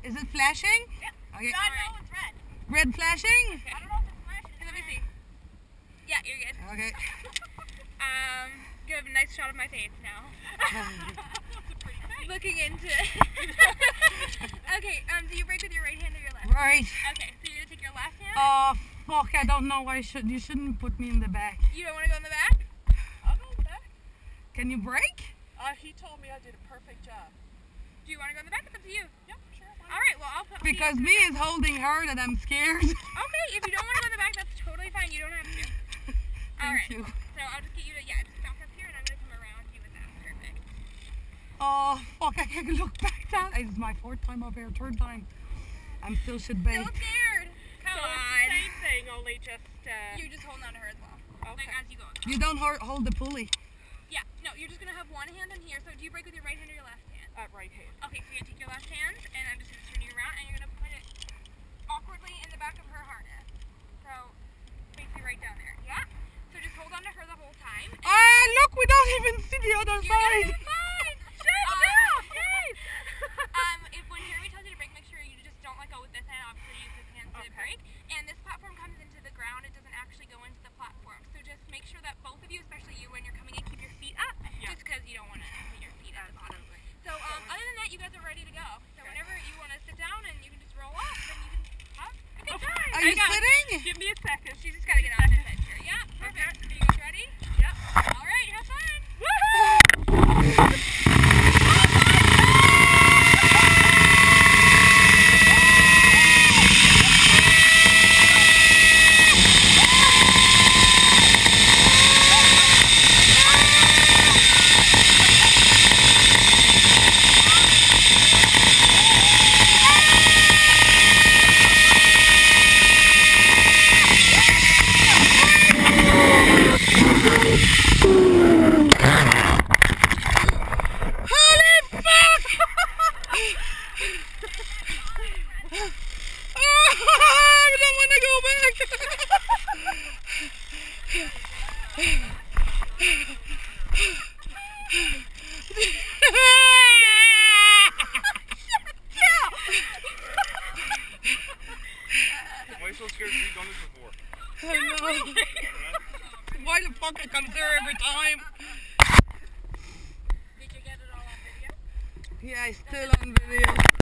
Is it flashing? Yeah. Okay. No, it's red. Red flashing? Okay. I don't know if it's flashing. Let me see. Yeah, you're good. Okay. You have a nice shot of my face now. Looking into Okay, do you break with your right hand or your left? Right. Okay, so you're gonna take your left hand? Oh, fuck, I don't know why you shouldn't put me in the back. You don't want to go in the back? I'll go in the back. Can you brake? He told me I did a perfect job. Do you want to go in the back? It's up to you. Yep, sure. Alright, well I'll put Because me is holding her that I'm scared. Okay, if you don't want to go in the back, that's totally fine. You don't have to. Thank you. So I'll just get you to, just stop up here and I'm going to come around you with that. Perfect. Oh, fuck, I can't look back down. It's my 4th time up here, 3rd time. I'm still should be. So scared. Come So on. it's the same thing, only just, You're just holding on to her as well. Okay. Like as you go. You don't hold the pulley. Yeah, no, you're just going to have one hand in here. So do you break with your right hand or your left hand? right hand. Okay, so you're going to take your left hand and I'm just going to turn you around and you're going to put it awkwardly in the back of her harness. So basically right down there. Yeah? So just hold on to her the whole time. Ah, look, we don't even see the other You're side. gonna be fine. Shut up, guys. If when Jeremy tells you to brake, make sure you just don't let go with this hand. Obviously, use this hand to brake. And this platform comes into the ground. It doesn't actually go into the platform. So just make sure that both of you, especially you, when you're coming in, keep your feet up. Yeah. Just because you don't want to put your feet at the bottom. So other than that, you guys are ready to go. So whenever you want to sit down and you can just roll off, then you can have a good time. Are you sitting? Give me a second. She's just got to get off this edge here. Yeah, perfect. Are you guys ready? Yep. All right, have fun. I don't want to go back. Why are you so scared? You've done this before. I know. Why the fuck I come there every time? Did you get it all on video? Yeah, it's still on video.